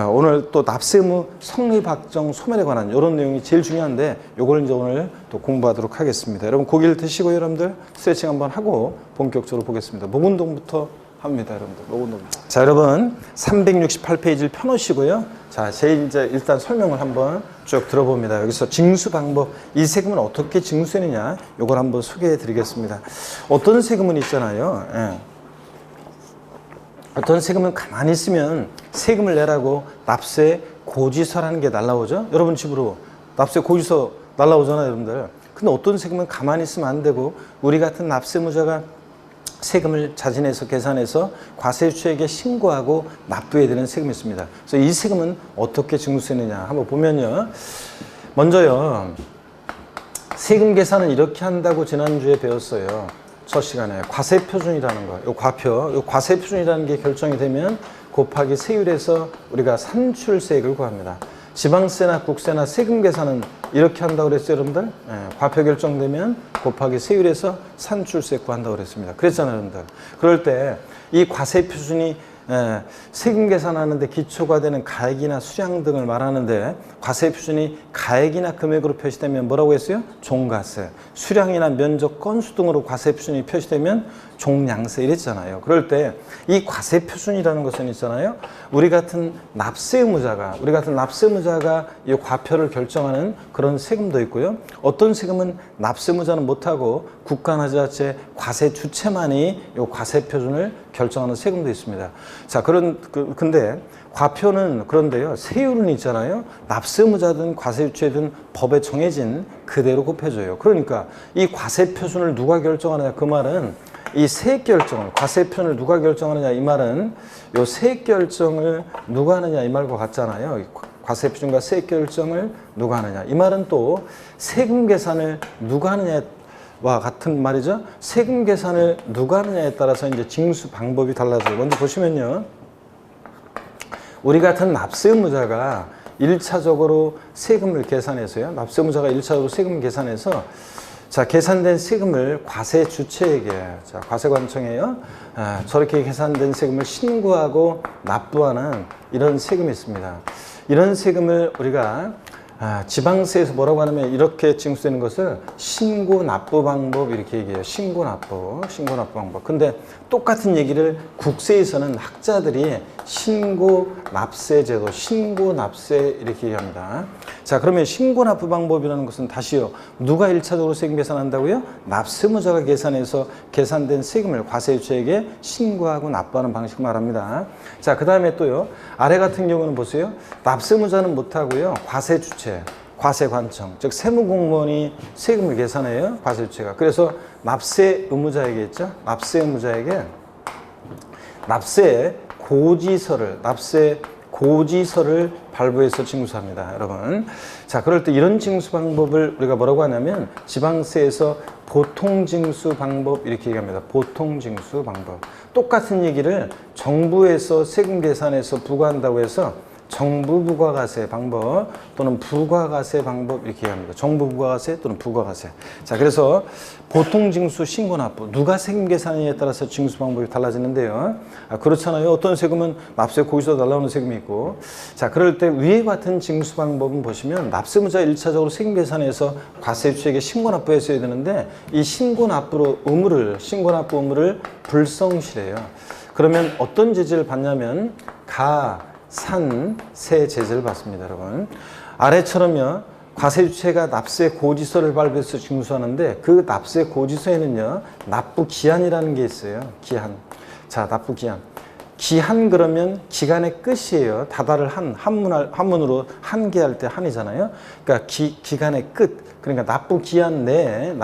오늘 또 납세의무 성립 확정 소멸에 관한 이런 내용이 제일 중요한데 요걸 이제 오늘 또 공부하도록 하겠습니다. 여러분 고기를 드시고 여러분들 스트레칭 한번 하고 본격적으로 보겠습니다. 목 운동부터 합니다, 여러분들. 목 운동. 자, 여러분 368페이지를 펴놓으시고요. 자, 제일 이제 일단 설명을 한번 쭉 들어봅니다. 여기서 징수 방법, 이 세금은 어떻게 징수되느냐, 요걸 한번 소개해 드리겠습니다. 어떤 세금은 있잖아요. 예. 어떤 세금은 가만히 있으면 세금을 내라고 납세 고지서라는 게 날라오죠. 여러분 집으로 납세 고지서 날라오잖아요, 여러분들. 근데 어떤 세금은 가만히 있으면 안 되고 우리 같은 납세무자가 세금을 자진해서 계산해서 과세주에게 신고하고 납부해야 되는 세금이 있습니다. 그래서 이 세금은 어떻게 징수되느냐 한번 보면요. 먼저요. 세금 계산은 이렇게 한다고 지난주에 배웠어요. 첫 시간에 과세표준이라는 거. 요 과표, 요 과세표준이라는 게 결정이 되면 곱하기 세율에서 우리가 산출세액을 구합니다. 지방세나 국세나 세금 계산은 이렇게 한다고 그랬어요, 여러분들? 예, 과표 결정되면 곱하기 세율에서 산출세 구한다고 그랬습니다. 그랬잖아요, 여러분들. 그럴 때 이 과세 표준이 세금 계산하는데 기초가 되는 가액이나 수량 등을 말하는데 과세 표준이 가액이나 금액으로 표시되면 뭐라고 했어요? 종가세. 수량이나 면적, 건수 등으로 과세 표준이 표시되면 종량세 이랬잖아요. 그럴 때 이 과세 표준이라는 것은 있잖아요. 우리 같은 납세의무자가 이 과표를 결정하는 그런 세금도 있고요. 어떤 세금은 납세의무자는 못하고 국가나 지자체 과세 주체만이 이 과세 표준을 결정하는 세금도 있습니다. 자, 근데 과표는 그런데요. 세율은 있잖아요. 납세의무자든 과세주체든 법에 정해진 그대로 곱해줘요. 그러니까 이 과세 표준을 누가 결정하느냐 그 말은 이 세액 결정을, 과세 표준을 누가 결정하느냐 이 말은 요 세액 결정을 누가 하느냐 이 말과 같잖아요. 과세 표준과 세액 결정을 누가 하느냐 이 말은 또 세금 계산을 누가 하느냐와 같은 말이죠. 세금 계산을 누가 하느냐에 따라서 이제 징수 방법이 달라져요. 먼저 보시면요. 우리 같은 납세의무자가 1차적으로 세금을 계산해서요. 납세의무자가 1차적으로 세금을 계산해서 자, 계산된 세금을 과세 주체에게, 자, 과세관청에요. 저렇게 계산된 세금을 신고하고 납부하는 이런 세금이 있습니다. 이런 세금을 우리가 지방세에서 뭐라고 하냐면 이렇게 징수되는 것을 신고 납부 방법 이렇게 얘기해요. 신고 납부 방법. 근데 똑같은 얘기를 국세에서는 학자들이 신고 납세 제도, 신고 납세 이렇게 얘기합니다. 자, 그러면 신고 납부 방법이라는 것은 다시요. 누가 1차적으로 세금 계산한다고요? 납세무자가 계산해서 계산된 세금을 과세주체에게 신고하고 납부하는 방식을 말합니다. 자, 그 다음에 또요. 아래 같은 경우는 보세요. 납세무자는 못하고요. 과세주체, 과세관청, 즉 세무공무원이 세금을 계산해요. 과세주체가. 그래서 납세 의무자에게 있죠. 납세 의무자에게 납세 고지서를 발부해서 징수합니다, 여러분. 자, 그럴 때 이런 징수 방법을 우리가 뭐라고 하냐면 지방세에서 보통징수 방법 이렇게 얘기합니다. 보통징수 방법. 똑같은 얘기를 정부에서 세금 계산해서 부과한다고 해서 정부 부가가세 방법 또는 부가가세 방법 이렇게 합니다. 정부 부가가세 또는 부가가세. 자, 그래서 보통 징수 신고 납부 누가 세금 계산하느냐에 따라서 징수 방법이 달라지는데요. 그렇잖아요. 어떤 세금은 납세 고지서 날라오는 세금이 있고. 자, 그럴 때 위에 같은 징수 방법은 보시면 납세무자 1차적으로 세금 계산해서 과세주에게 신고 납부했어야 되는데 이 신고 납부 의무를 불성실해요. 그러면 어떤 제재를 받냐면 가산세 제재를 받습니다, 여러분. 아래처럼요. 과세주체가 납세 고지서를 발부해서 징수하는데 그 납세 고지서에는요. 납부 기한이라는 게 있어요. 기한. 자, 납부 기한. 기한 그러면 기간의 끝이에요. 다달을 한문으로 한계할 때 한이잖아요. 그러니까 기간의 끝. 그러니까 납부 기한 내에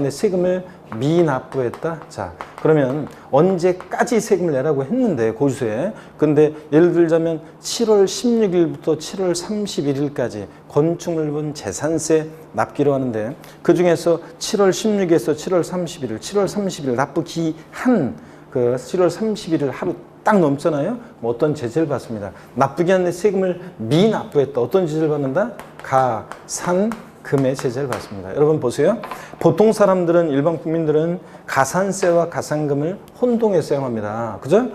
세금을 미납부했다. 자, 그러면 언제까지 세금을 내라고 했는데 고지서에. 근데 예를 들자면 7월 16일부터 7월 31일까지 건축물분 재산세 납기로 하는데 그 중에서 7월 16일에서 7월 31일 납부 기한 그 7월 31일 하루 딱 넘잖아요. 뭐 어떤 제재를 받습니다. 납부기한 내 세금을 미납부했다. 어떤 제재를 받는다? 가산금의 제재를 받습니다. 여러분 보세요. 보통 사람들은 일반 국민들은 가산세와 가산금을 혼동해서 사용합니다. 그죠?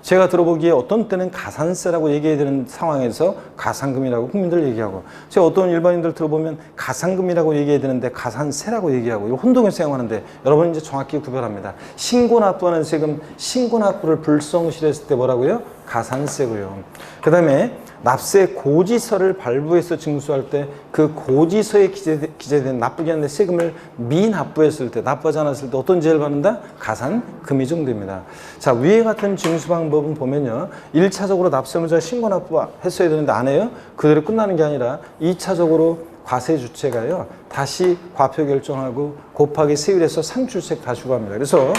제가 들어보기에 어떤 때는 가산세라고 얘기해야 되는 상황에서 가산금이라고 국민들 얘기하고 제가 어떤 일반인들 들어보면 가산금이라고 얘기해야 되는데 가산세라고 얘기하고 이거 혼동해서 사용하는데 여러분 이제 정확히 구별합니다. 신고납부하는 세금 신고납부를 불성실했을 때 뭐라고요? 가산세고요. 그 다음에 납세 고지서를 발부해서 징수할 때 그 고지서에 기재된 납부기한 내 세금을 미납부했을 때 납부하지 않았을 때 어떤 제재를 받는다? 가산금이 정도입니다. 자, 위에 같은 징수 방법은 보면요. 1차적으로 납세무자 신고 납부했어야 되는데 안 해요. 그대로 끝나는 게 아니라 2차적으로 과세 주체가요. 다시 과표 결정하고 곱하기 세율에서 상출세 다시 주고합니다. 그래서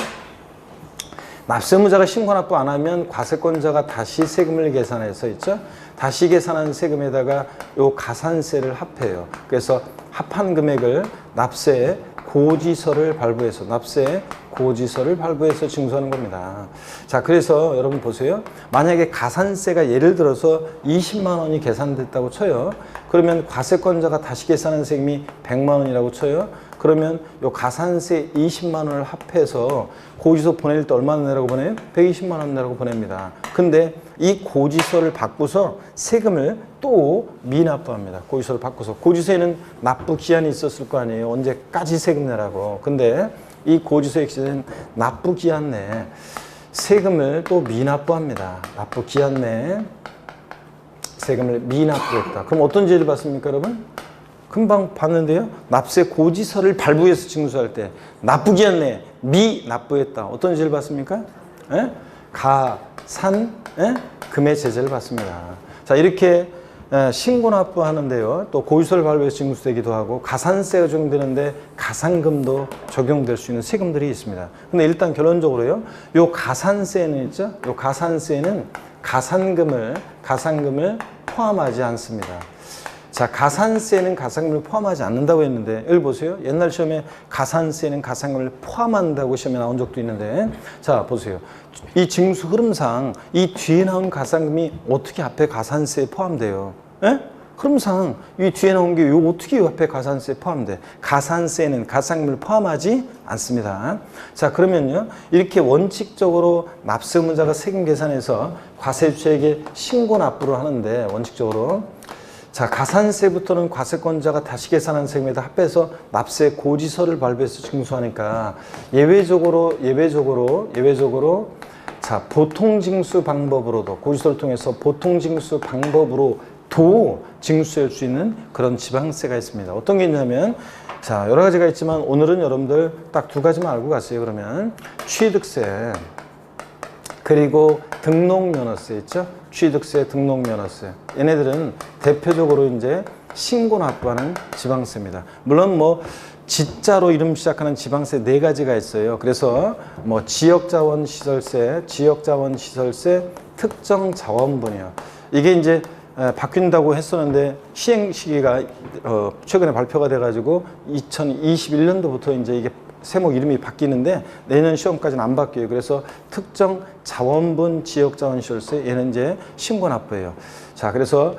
납세무자가 신고 납부 안 하면 과세권자가 다시 세금을 계산해서 있죠. 다시 계산한 세금에다가 요 가산세를 합해요. 그래서 합한 금액을 납세 고지서를 발부해서 징수하는 겁니다. 자, 그래서 여러분 보세요. 만약에 가산세가 예를 들어서 20만 원이 계산됐다고 쳐요. 그러면 과세권자가 다시 계산한 세금이 100만 원이라고 쳐요. 그러면 요 가산세 20만 원을 합해서 고지서 보낼 때 얼마나 내라고 보내요? 120만 원 내라고 보냅니다. 근데 이 고지서를 바꾸서 세금을 또 미납부합니다. 고지서를 바꿔서. 고지서에는 납부 기한이 있었을 거 아니에요. 언제까지 세금 내라고. 근데 이 고지서에 기재된 납부 기한 내에 세금을 또 미납부합니다. 납부 기한 내에 세금을 미납부했다. 그럼 어떤 제재를 받습니까, 여러분? 금방 봤는데요. 납세 고지서를 발부해서 징수할 때 납부기한 내에 미납부했다. 어떤 제재를 받습니까? 가산금의 제재를 받습니다. 자, 이렇게 신고납부하는데요. 또 고지서를 발부해서 징수되기도 하고 가산세가 적용되는데 가산금도 적용될 수 있는 세금들이 있습니다. 근데 일단 결론적으로요. 요 가산세는 있죠. 요 가산세는 가산금을 포함하지 않습니다. 자, 가산세는 가산금을 포함하지 않는다고 했는데 여기 보세요. 옛날 시험에 가산세는 가산금을 포함한다고 시험에 나온 적도 있는데 자, 보세요. 이 징수 흐름상 이 뒤에 나온 가산금이 어떻게 앞에 가산세에 포함돼요? 예? 흐름상 이 뒤에 나온 게 어떻게 앞에 가산세에 포함돼? 가산세는 가산금을 포함하지 않습니다. 자, 그러면요. 이렇게 원칙적으로 납세무자가 세금 계산해서 과세주체에게 신고 납부를 하는데 원칙적으로 자, 가산세부터는 과세권자가 다시 계산한 세금에다 합해서 납세 고지서를 발부해서 징수하니까 예외적으로 자, 보통징수 방법으로도 고지서를 통해서 보통징수 방법으로도 징수할 수 있는 그런 지방세가 있습니다. 어떤 게 있냐면 자, 여러 가지가 있지만 오늘은 여러분들 딱 두 가지만 알고 가세요. 그러면 취득세 그리고 등록면허세 있죠? 취득세, 등록면허세. 얘네들은 대표적으로 이제 신고 납부하는 지방세입니다. 물론 뭐 지자로 이름 시작하는 지방세 4가지가 있어요. 그래서 뭐 지역자원시설세, 특정자원분이요. 이게 이제 바뀐다고 했었는데 시행 시기가 최근에 발표가 돼가지고 2021년도부터 이제 이게 세목 이름이 바뀌는데 내년 시험까지는 안 바뀌어요. 그래서 특정 자원분 지역자원시설세 얘는 이제 신고납부예요. 자, 그래서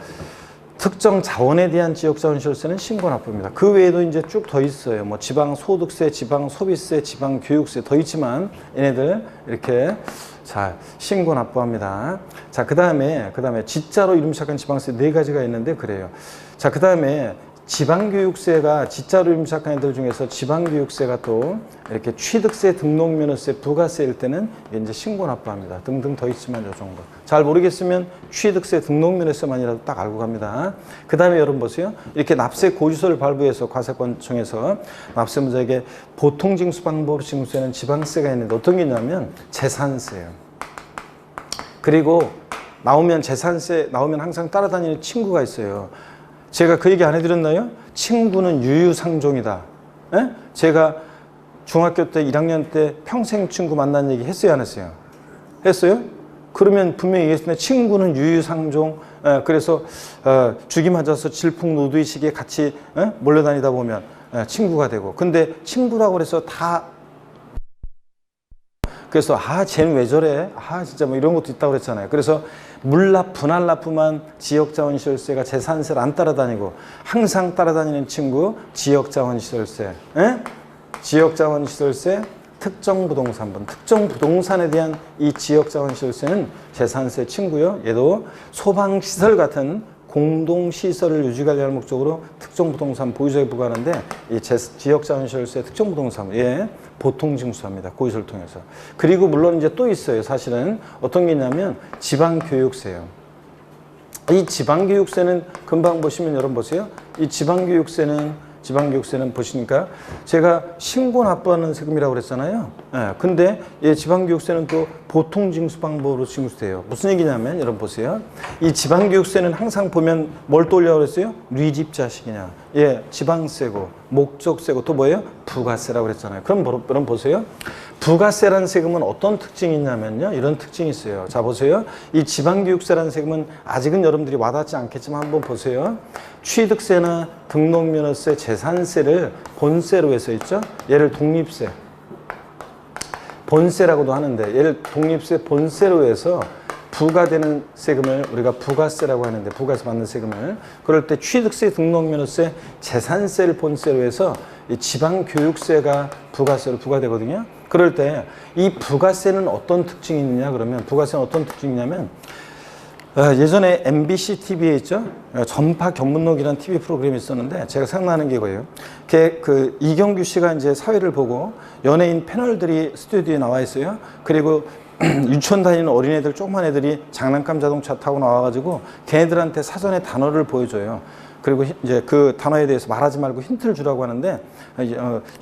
특정 자원에 대한 지역자원시설세는 신고납부입니다. 그 외에도 이제 쭉 더 있어요. 뭐 지방소득세, 지방소비세, 지방교육세 더 있지만 얘네들 이렇게 자 신고납부합니다. 자, 그다음에 지자로 이름 시작한 지방세 네 가지가 있는데 그래요. 자, 그다음에 지방교육세가 지자로 이름 시작한 애들 중에서 지방교육세가 또 이렇게 취득세, 등록면허세, 부가세일 때는 이제 신고납부합니다. 등등 더 있지만 요 정도. 잘 모르겠으면 취득세, 등록면허세만이라도 딱 알고 갑니다. 그 다음에 여러분 보세요. 이렇게 납세 고지서를 발부해서 과세권청에서 납세문자에게 보통징수 방법 징수에는 지방세가 있는데 어떤 게 있냐면 재산세예요. 그리고 나오면 재산세 나오면 항상 따라다니는 친구가 있어요. 제가 그 얘기 안 해드렸나요? 친구는 유유상종이다. 에? 제가 중학교 때 1학년 때 평생 친구 만난 얘기 했어요, 안 했어요? 했어요? 그러면 분명히 얘기했는데 친구는 유유상종. 그래서 죽이 맞아서 질풍노도의 같이 몰려다니다 보면 친구가 되고. 근데 친구라고 그래서 다 그래서 쟤는 왜 저래? 진짜 뭐 이런 것도 있다고 그랬잖아요. 그래서 물납, 분할납부만 지역자원시설세가 재산세를 안 따라다니고 항상 따라다니는 친구 지역자원시설세. 지역자원시설세, 특정부동산분. 특정부동산에 대한 이 지역자원시설세는 재산세 친구요. 얘도 소방시설 같은 공동시설을 유지관리하는 목적으로 특정부동산 보유자에 부과하는데 이 지역자원시설세 특정부동산 예 보통징수합니다. 고지서를 통해서. 그리고 물론 이제 또 있어요. 사실은 어떤 게 있냐면 지방교육세요. 이 지방교육세는 금방 보시면 여러분 보세요. 이 지방교육세는 보시니까 제가 신고납부하는 세금이라고 그랬잖아요. 근데 이 지방교육세는 또 보통징수 방법으로 징수돼요. 무슨 얘기냐면 여러분 보세요. 이 지방교육세는 항상 보면 뭘 떠올려고 그랬어요? 뉘집자식이냐. 지방세고 목적세고 또 뭐예요? 부가세라고 그랬잖아요. 그럼 보세요. 부가세라는 세금은 어떤 특징이 있냐면요. 이런 특징이 있어요. 자, 보세요. 이 지방교육세라는 세금은 아직은 여러분들이 와닿지 않겠지만 한번 보세요. 취득세나 등록면허세, 재산세를 본세로 해서 있죠. 얘를 독립세, 본세라고도 하는데 얘를 독립세 본세로 해서 부과되는 세금을 우리가 부가세라고 하는데 부가세 받는 세금을 그럴 때 취득세, 등록면허세, 재산세를 본세로 해서 이 지방교육세가 부가세로 부과되거든요. 그럴 때 이 부가세는 어떤 특징이 있느냐 그러면 부가세는 어떤 특징이냐면 예전에 MBC TV에 있죠. 전파 견문록이라는 TV 프로그램이 있었는데 제가 생각나는 게 이거예요. 그 이경규 씨가 이제 사회를 보고 연예인 패널들이 스튜디오에 나와 있어요. 그리고 유치원 다니는 어린애들, 조그만 애들이 장난감 자동차 타고 나와가지고 걔네들한테 사전에 단어를 보여줘요. 그리고 이제 그 단어에 대해서 말하지 말고 힌트를 주라고 하는데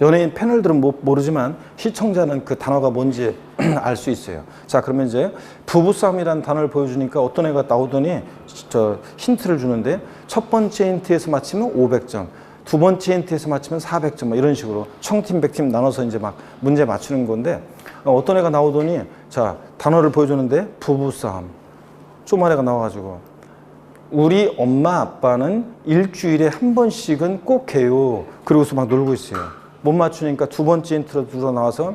연예인 패널들은 모르지만 시청자는 그 단어가 뭔지 알 수 있어요. 자, 그러면 이제 부부싸움이라는 단어를 보여주니까 어떤 애가 나오더니 힌트를 주는데 첫 번째 힌트에서 맞히면 500점, 두 번째 힌트에서 맞히면 400점 뭐 이런 식으로 청팀, 백팀 나눠서 이제 막 문제 맞추는 건데 어떤 애가 나오더니 자, 단어를 보여주는데 부부싸움. 조그만 애가 나와가지고 우리 엄마 아빠는 일주일에 한 번씩은 꼭 해요. 그러고서 막 놀고 있어요. 못 맞추니까 두 번째 힌트로 들어 나와서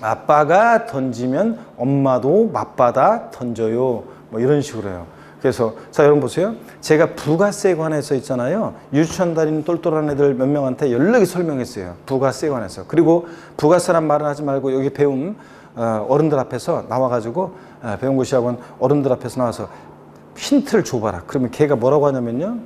아빠가 던지면 엄마도 맞받아 던져요. 뭐 이런 식으로 해요. 그래서 자, 여러분 보세요. 제가 부가세에 관해서 있잖아요. 유치원 다니는 똘똘한 애들 몇 명한테 연락이 설명했어요. 부가세에 관해서. 그리고 부가세란 말은 하지 말고 여기 배운 어른들 앞에서 나와가지고 배운 곳이 학원 어른들 앞에서 나와서 힌트를 줘봐라. 그러면 걔가 뭐라고 하냐면요.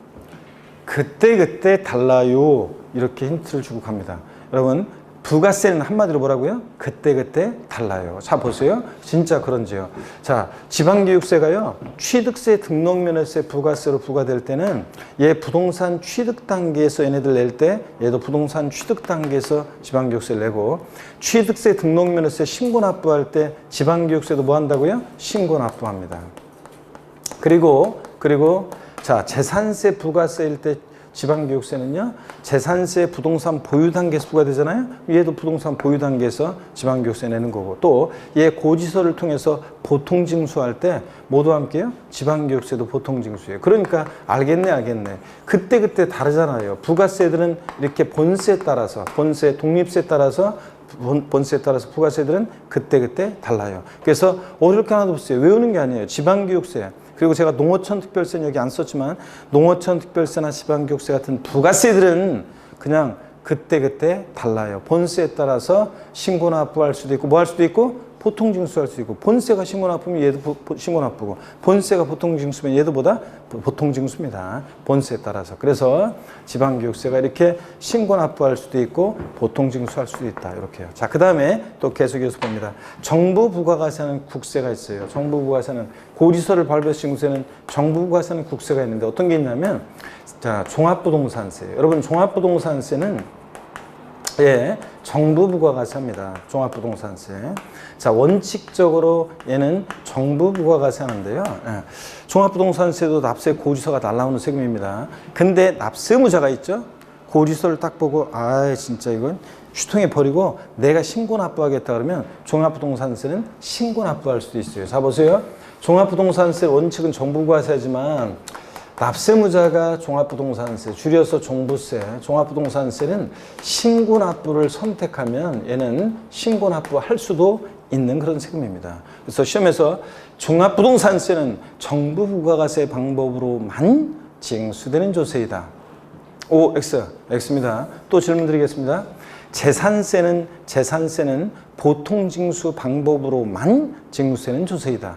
그때 달라요. 이렇게 힌트를 주고 갑니다. 여러분 부가세는 한마디로 뭐라고요? 그때 달라요. 자, 보세요. 진짜 그런지요. 자, 지방교육세가요. 취득세, 등록면허세, 부가세로 부과될 때는 얘 부동산 취득 단계에서 얘네들 낼 때 얘도 부동산 취득 단계에서 지방교육세를 내고 취득세, 등록면허세 신고납부할 때 지방교육세도 뭐 한다고요? 신고납부합니다. 그리고 자, 재산세, 부가세일 때 지방교육세는요, 재산세 부동산 보유 단계에서 부과되잖아요. 얘도 부동산 보유 단계에서 지방교육세 내는 거고, 또 얘 고지서를 통해서 보통징수할 때 모두 함께요, 지방교육세도 보통징수예요. 그러니까 알겠네. 그때 다르잖아요. 부가세들은 이렇게 본세에 따라서, 본세, 독립세에 따라서, 본세에 따라서 부가세들은 그때 달라요. 그래서 어려울 게 하나도 없어요. 외우는 게 아니에요. 지방교육세. 그리고 제가 농어촌 특별세는 여기 안 썼지만, 농어촌 특별세나 지방교육세 같은 부가세들은 그냥 그때 달라요. 본세에 따라서 신고납부할 수도 있고, 뭐 할 수도 있고, 보통징수할 수 있고, 본세가 신고납부면 얘도 신고납부고, 본세가 보통징수면 얘도 보다 보통징수입니다. 본세에 따라서. 그래서 지방교육세가 이렇게 신고납부할 수도 있고, 보통징수할 수도 있다. 이렇게요. 자, 그 다음에 또 계속해서 봅니다. 정부 부가가세는 국세가 있어요. 정부 부가세는 고지서를 발부해서 징수세는 정부 부가세는 국세가 있는데 어떤 게 있냐면, 자, 종합부동산세. 여러분, 종합부동산세는 정부 부가가세입니다. 종합부동산세. 자, 원칙적으로 얘는 정부 부가가세 하는데요. 종합부동산세도 납세 고지서가 날라오는 세금입니다. 근데 납세무자가 있죠? 고지서를 딱 보고, 진짜 이건 휴통에 버리고 내가 신고납부하겠다 그러면 종합부동산세는 신고납부할 수도 있어요. 자, 보세요. 종합부동산세 원칙은 정부 부가세지만 납세무자가 종합부동산세, 줄여서 종부세, 종합부동산세는 신고납부를 선택하면 얘는 신고납부할 수도 있는 그런 세금입니다. 그래서 시험에서 종합부동산세는 정부 부가가세 방법으로만 징수되는 조세이다. O, X, X입니다. 또 질문 드리겠습니다. 재산세는 보통징수 방법으로만 징수되는 조세이다.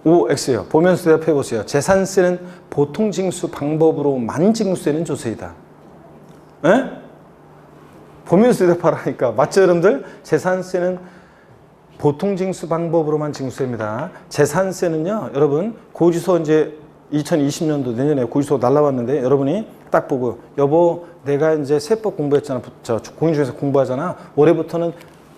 O, X요. 보면서 대답해 보세요. 재산세는 보통징수 방법으로만 징수되는 조세이다. 에? 보면서 대답하라니까. 맞죠, 여러분들? 재산세는 보통징수 방법으로만 징수됩니다. 재산세는요, 여러분, 고지서 이제 2020년도 내년에 고지서 날라왔는데 여러분이 딱 보고, 여보, 내가 이제 세법 공부했잖아. 공인중개사 공부하잖아. 올해부터는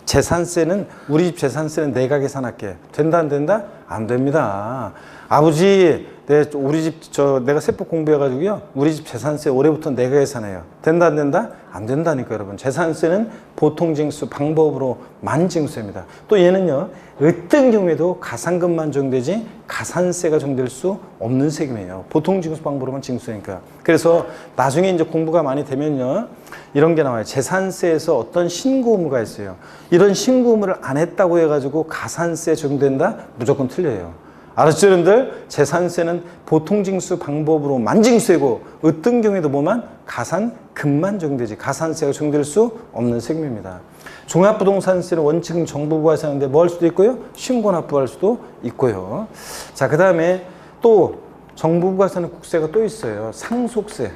재산세는, 우리 집 재산세는 내가 계산할게. 된다, 안 된다? 안 됩니다. 아버지, 우리 집, 내가 세법 공부해가지고요, 우리 집 재산세 올해부터 내가 계산해요. 된다, 안 된다? 안 된다니까, 여러분. 재산세는 보통징수 방법으로만 징수입니다. 또 얘는요, 어떤 경우에도 가산금만 적용되지 가산세가 적용될 수 없는 세금이에요. 보통징수 방법으로만 징수하니까. 그래서 나중에 이제 공부가 많이 되면요, 이런 게 나와요. 재산세에서 어떤 신고 의무가 있어요. 이런 신고 의무를 안 했다고 해가지고 가산세 적용된다? 무조건 틀려요. 알았죠, 여러분들? 재산세는 보통징수 방법으로만 징수되고 어떤 경우에도 뭐만? 가산금만 적용되지 가산세가 적용될 수 없는 세금입니다. 종합부동산세는 원칙은 정부 부가세하는데 뭐 할 수도 있고요, 신고납부할 수도 있고요. 자, 그 다음에 또 정부 부가세는 국세가 또 있어요. 상속세,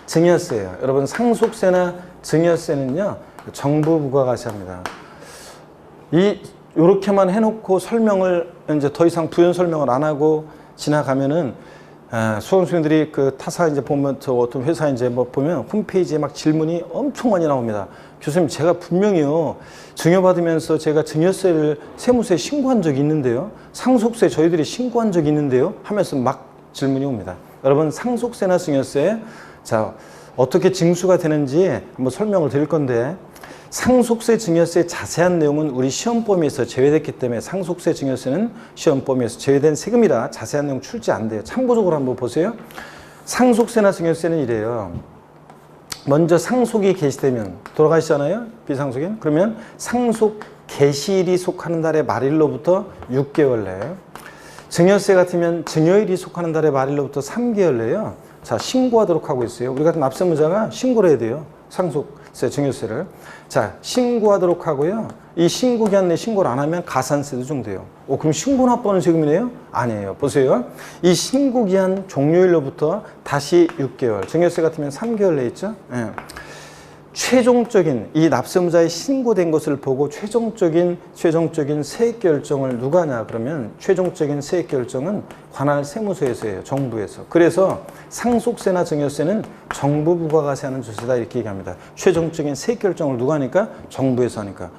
증여세예요. 여러분, 상속세나 증여세는요, 정부 부가가세합니다. 요렇게만 해놓고 설명을 이제 더 이상 부연 설명을 안 하고 지나가면은, 수험생들이 그 타사 이제 보면, 저 어떤 회사 이제 뭐 보면 홈페이지에 막 질문이 엄청 많이 나옵니다. 교수님, 제가 분명히요, 증여받으면서 제가 증여세를 세무서에 신고한 적이 있는데요, 상속세 저희들이 신고한 적이 있는데요, 하면서 막 질문이 옵니다. 여러분, 상속세나 증여세, 자, 어떻게 징수가 되는지 한번 설명을 드릴 건데, 상속세, 증여세의 자세한 내용은 우리 시험 범위에서 제외됐기 때문에 상속세, 증여세는 시험 범위에서 제외된 세금이라 자세한 내용 출제 안 돼요. 참고적으로 한번 보세요. 상속세나 증여세는 이래요. 먼저 상속이 개시되면 돌아가시잖아요. 비상속인. 그러면 상속 개시일이 속하는 달의 말일로부터 6개월 내에, 증여세 같으면 증여일이 속하는 달의 말일로부터 3개월 내에요. 자, 신고하도록 하고 있어요. 우리 같은 납세무자가 신고를 해야 돼요. 상속세, 증여세를. 자, 신고하도록 하고요. 이 신고기한 내에 신고를 안 하면 가산세도 적용돼요. 그럼 신고납부하는 세금이네요? 아니에요. 보세요. 이 신고기한 종료일로부터 다시 6개월, 증여세 같으면 3개월 내에 있죠? 예. 최종적인 이 납세무자의 신고된 것을 보고 최종적인 세액 결정을 누가 하냐 그러면 최종적인 세액 결정은 관할 세무서에서 해요. 정부에서. 그래서 상속세나 증여세는 정부 부가가세하는 조세다 이렇게 얘기합니다. 최종적인 세액 결정을 누가 하니까? 정부에서 하니까.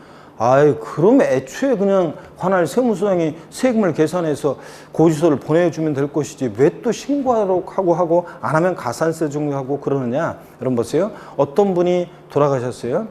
아이, 그럼 애초에 그냥 관할 세무서장이 세금을 계산해서 고지서를 보내주면 될 것이지 왜 또 신고하도록 하고 안 하면 가산세 종료하고 그러느냐. 여러분 보세요. 어떤 분이 돌아가셨어요.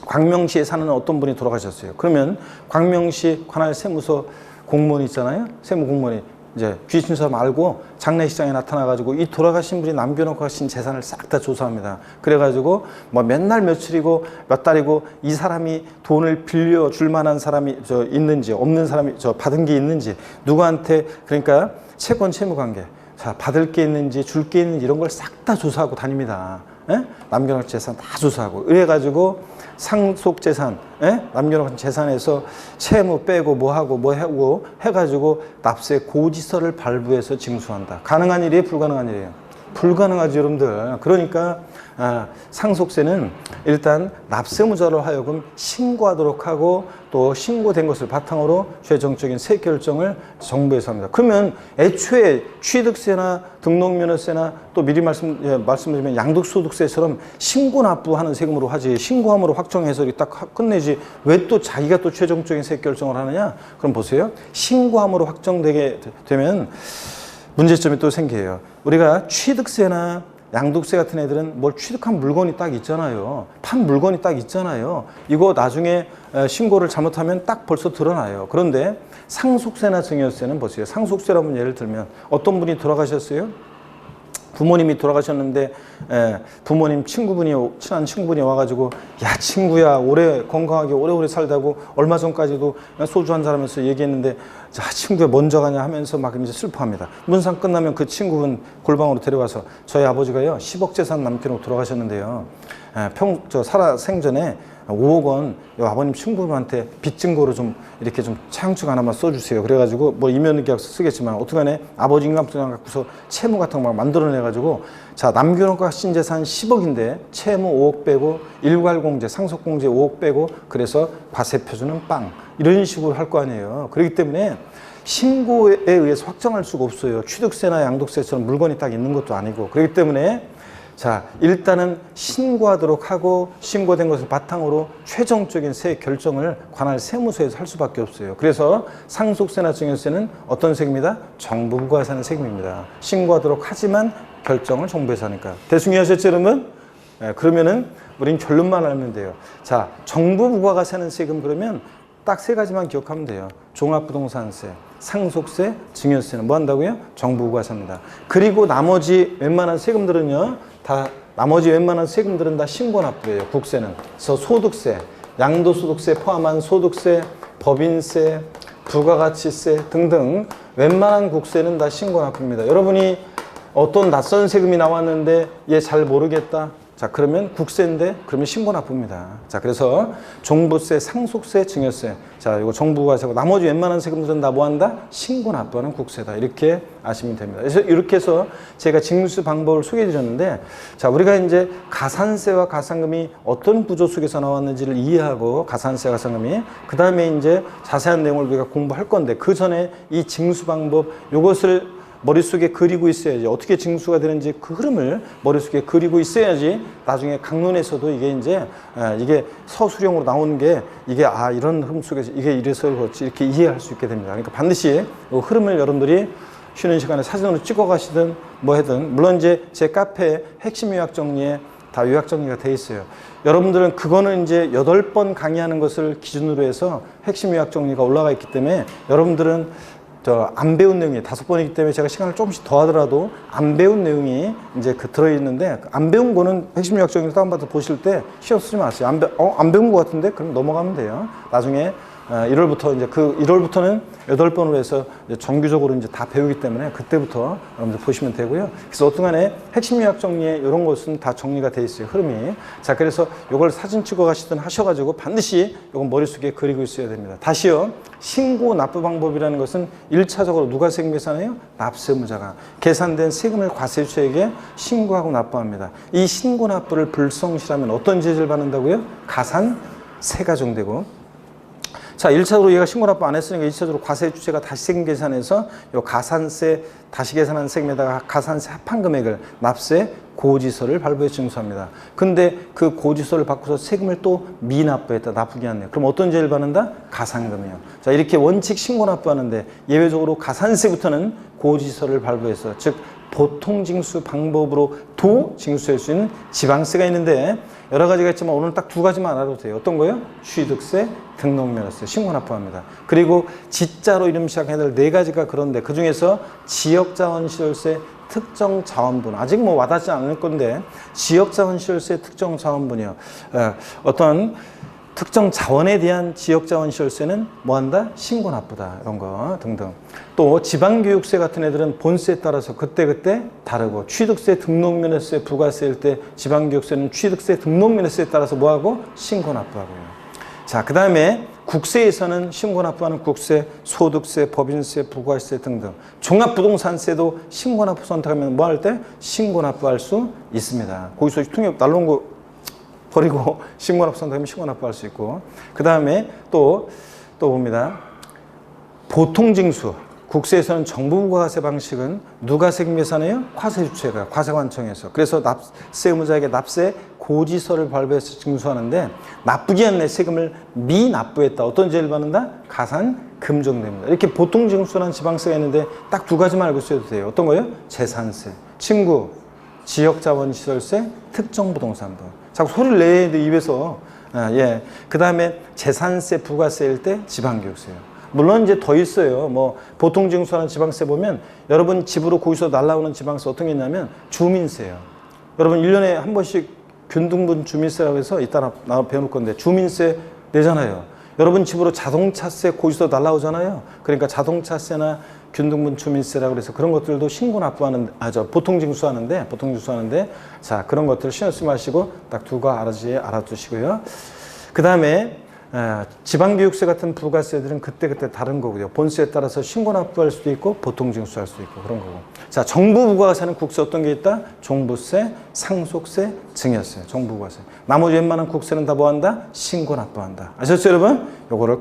광명시에 사는 어떤 분이 돌아가셨어요. 그러면 광명시 관할 세무서 공무원이 있잖아요. 세무 공무원이 이제 귀신서 말고 장례식장에 나타나가지고 이 돌아가신 분이 남겨놓고 가신 재산을 싹 다 조사합니다. 그래가지고 뭐 몇 날 며칠이고 몇 달이고 이 사람이 돈을 빌려줄 만한 사람이 있는지 없는 사람이 받은 게 있는지 누구한테 그러니까 채권 채무관계 자 받을 게 있는지 줄 게 있는지 이런 걸 싹 다 조사하고 다닙니다. 예? 남겨놓은 재산 다 조사하고 이래가지고 상속 재산, 남겨놓은 재산에서 채무 빼고 뭐하고 뭐 하고 해가지고 납세 고지서를 발부해서 징수한다. 가능한 일이에요? 불가능한 일이에요? 불가능하죠, 여러분들. 그러니까 상속세는 일단 납세무자로 하여금 신고하도록 하고 또 신고된 것을 바탕으로 최종적인 세 결정을 정부에서 합니다. 그러면 애초에 취득세나 등록면허세나 또 미리 말씀드리면 양도소득세처럼 신고 납부하는 세금으로 하지 신고함으로 확정해서 딱 끝내지 왜 또 자기가 또 최종적인 세 결정을 하느냐? 그럼 보세요. 신고함으로 확정되게 되면 문제점이 또 생겨요. 우리가 취득세나 양도세 같은 애들은 뭘 취득한 물건이 딱 있잖아요. 판 물건이 딱 있잖아요. 이거 나중에 신고를 잘못하면 딱 벌써 드러나요. 그런데 상속세나 증여세는 보세요. 상속세라면 예를 들면 어떤 분이 돌아가셨어요? 부모님이 돌아가셨는데 부모님 친한 친구분이 와가지고 야 친구야 오래 건강하게 오래오래 살다고 얼마 전까지도 소주 한잔 하면서 얘기했는데 자 친구야 먼저 가냐 하면서 막 이제 슬퍼합니다. 문상 끝나면 그 친구분 골방으로 데려와서 저희 아버지가요 10억 재산 남겨놓고 돌아가셨는데요. 살아 생전에 5억 원 아버님 친구분한테 빚 증거로 좀 이렇게 좀 차용증 하나만 써주세요. 그래가지고 뭐 임연계약서 쓰겠지만 어떡하네 아버지 인감증 갖고서 채무 같은 거 막 만들어내가지고 자 남겨놓고 하신 재산 10억인데 채무 5억 빼고 일괄공제 상속공제 5억 빼고 그래서 과세표준은 빵 이런 식으로 할 거 아니에요. 그렇기 때문에 신고에 의해서 확정할 수가 없어요. 취득세나 양도세처럼 물건이 딱 있는 것도 아니고 그렇기 때문에 자, 일단은 신고하도록 하고 신고된 것을 바탕으로 최종적인 세 결정을 관할 세무서에서 할 수밖에 없어요. 그래서 상속세나 증여세는 어떤 세금이다? 정부 부과하는 세금입니다. 신고하도록 하지만 결정을 정부에서 하니까. 대충 이해하셨죠, 여러분? 그러면은 우린 결론만 알면 돼요. 자, 정부 부과가 세는 세금 그러면 딱 세 가지만 기억하면 돼요. 종합부동산세, 상속세, 증여세는 뭐 한다고요? 정부 부과세입니다. 그리고 나머지 웬만한 세금들은요. 나머지 웬만한 세금들은 다 신고 납부예요. 국세는. 그래서 소득세, 양도소득세 포함한 소득세, 법인세, 부가가치세 등등 웬만한 국세는 다 신고 납부입니다. 여러분이 어떤 낯선 세금이 나왔는데 얘 잘 모르겠다. 자, 그러면 국세인데 그러면 신고 납부입니다. 자, 그래서 종부세, 상속세, 증여세. 자, 이거 정부가 세고 나머지 웬만한 세금들은 다 뭐 한다? 신고 납부하는 국세다. 이렇게 아시면 됩니다. 그래서 이렇게 해서 제가 징수 방법을 소개해 드렸는데 자, 우리가 이제 가산세와 가상금이 어떤 구조 속에서 나왔는지를 이해하고 가산세, 가상금이 그다음에 이제 자세한 내용을 우리가 공부할 건데 그 전에 이 징수 방법 요것을 머릿속에 그리고 있어야지 어떻게 징수가 되는지 그 흐름을 머릿속에 그리고 있어야지 나중에 강론에서도 이게 이제 이게 서술형으로 나오는 게 이게 이런 흐름 속에서 이게 이래서 그렇지 이렇게 이해할 수 있게 됩니다. 그러니까 반드시 그 흐름을 여러분들이 쉬는 시간에 사진으로 찍어 가시든 뭐 하든 물론 이제 제 카페에 핵심 요약 정리에 다 요약 정리가 돼 있어요. 여러분들은 그거는 이제 8번 강의하는 것을 기준으로 해서 핵심 요약 정리가 올라가 있기 때문에 여러분들은 안 배운 내용이 5번이기 때문에 제가 시간을 조금씩 더 하더라도 안 배운 내용이 이제 들어있는데 안 배운 거는 핵심 요약 정리를 다운받아 보실 때 시험 쓰지 마세요. 안 배운 것 같은데? 그럼 넘어가면 돼요. 나중에 1월부터 이제 그 1월부터는 8번으로 해서 이제 정규적으로 이제 다 배우기 때문에 그때부터 여러분들 보시면 되고요. 그래서 어떤 간에 핵심 요약 정리에 이런 것은 다 정리가 돼 있어요. 흐름이. 자, 그래서 이걸 사진 찍어 가시든 하셔가지고 반드시 이건 머릿속에 그리고 있어야 됩니다. 다시요. 신고 납부 방법이라는 것은 1차적으로 누가 세금 계산해요? 납세무자가. 계산된 세금을 과세주에게 신고하고 납부합니다. 이 신고 납부를 불성실하면 어떤 제재를 받는다고요? 가산세가 적용되고 자, 1차적으로 얘가 신고납부 안 했으니까 2차적으로 과세 주체가 다시세금 계산해서 요 가산세 다시 계산한 세금에다가 가산세 합한 금액을 납세 고지서를 발부해 징수합니다. 근데 그 고지서를 받고서 세금을 또 미납부했다. 납부기 않네요. 그럼 어떤 죄를 받는다? 가산금이요. 자, 이렇게 원칙 신고납부하는데 예외적으로 가산세부터는 고지서를 발부해서 즉 보통징수 방법으로 도 징수할 수 있는 지방세가 있는데 여러 가지가 있지만 오늘 딱 두 가지만 알아도 돼요. 어떤 거요? 취득세, 등록면허세, 신고납부합니다. 그리고 지자로 이름 시작해야 될 네 가지가 그런데 그중에서 지역자원시설세, 특정자원분 아직 뭐 와닿지 않을 건데 지역자원시설세, 특정자원분이요. 어떤 특정 자원에 대한 지역자원시설세는 뭐한다? 신고납부다. 이런 거 등등. 또 지방교육세 같은 애들은 본세에 따라서 그때그때 다르고 취득세, 등록면허세, 부가세일 때 지방교육세는 취득세, 등록면허세에 따라서 뭐하고? 신고납부하고요. 자, 그 다음에 국세에서는 신고납부하는 국세, 소득세, 법인세, 부가세 등등. 종합부동산세도 신고납부 선택하면 뭐 할 때? 신고납부할 수 있습니다. 거기서 통역 날라온 거 버리고 신고납부 선택하면 신고납부 할 수 있고. 그 다음에 또 봅니다. 보통징수. 국세에서는 정부 부가세 방식은 누가 세금 계산해요? 과세 주체가, 과세관청에서. 그래서 납세 의무자에게 납세 고지서를 발부해서 징수하는데 납부기 않는 세금을 미납부했다. 어떤 죄를 받는다? 가산 금정됩니다. 이렇게 보통징수라는 지방세가 있는데 딱 두 가지만 알고 있어도 돼요. 어떤 거예요? 재산세, 친구, 지역자원시설세, 특정부동산분. 자꾸 소리를 내야 돼, 입에서. 예. 그 다음에 재산세, 부가세일 때 지방교육세요. 물론 이제 더 있어요. 뭐 보통징수하는 지방세 보면 여러분 집으로 거기서 날라오는 지방세 어떤 게 있냐면 주민세예요. 여러분 1년에 한 번씩 균등분 주민세라고 해서 이따 나 배워놓을 건데 주민세 내잖아요. 여러분 집으로 자동차세 거기서 날라오잖아요. 그러니까 자동차세나 균등분 주민세라고 해서 그런 것들도 신고납부하는 보통징수하는데 자, 그런 것들 신경 쓰지 마시고 딱 두 가지 알아두시고요. 그 다음에 지방교육세 같은 부가세들은 그때그때 다른 거고요. 본세에 따라서 신고납부할 수도 있고 보통징수할 수도 있고 그런 거고. 자, 정부부가세는 국세 어떤 게 있다? 종부세, 상속세, 증여세, 정부부가세. 나머지 웬만한 국세는 다 뭐한다? 신고납부한다. 아셨죠, 여러분? 요거를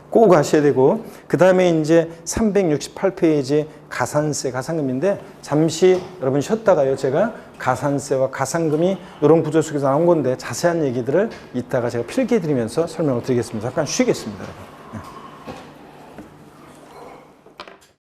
꼭 아셔야 되고. 그 다음에 이제 368페이지 가산세, 가산금인데 잠시 여러분 쉬었다가요. 제가 가산세와 가산금이 이런 구조 속에서 나온 건데 자세한 얘기들을 이따가 제가 필기해 드리면서 설명을 드리겠습니다. 잠깐 쉬겠습니다, 여러분.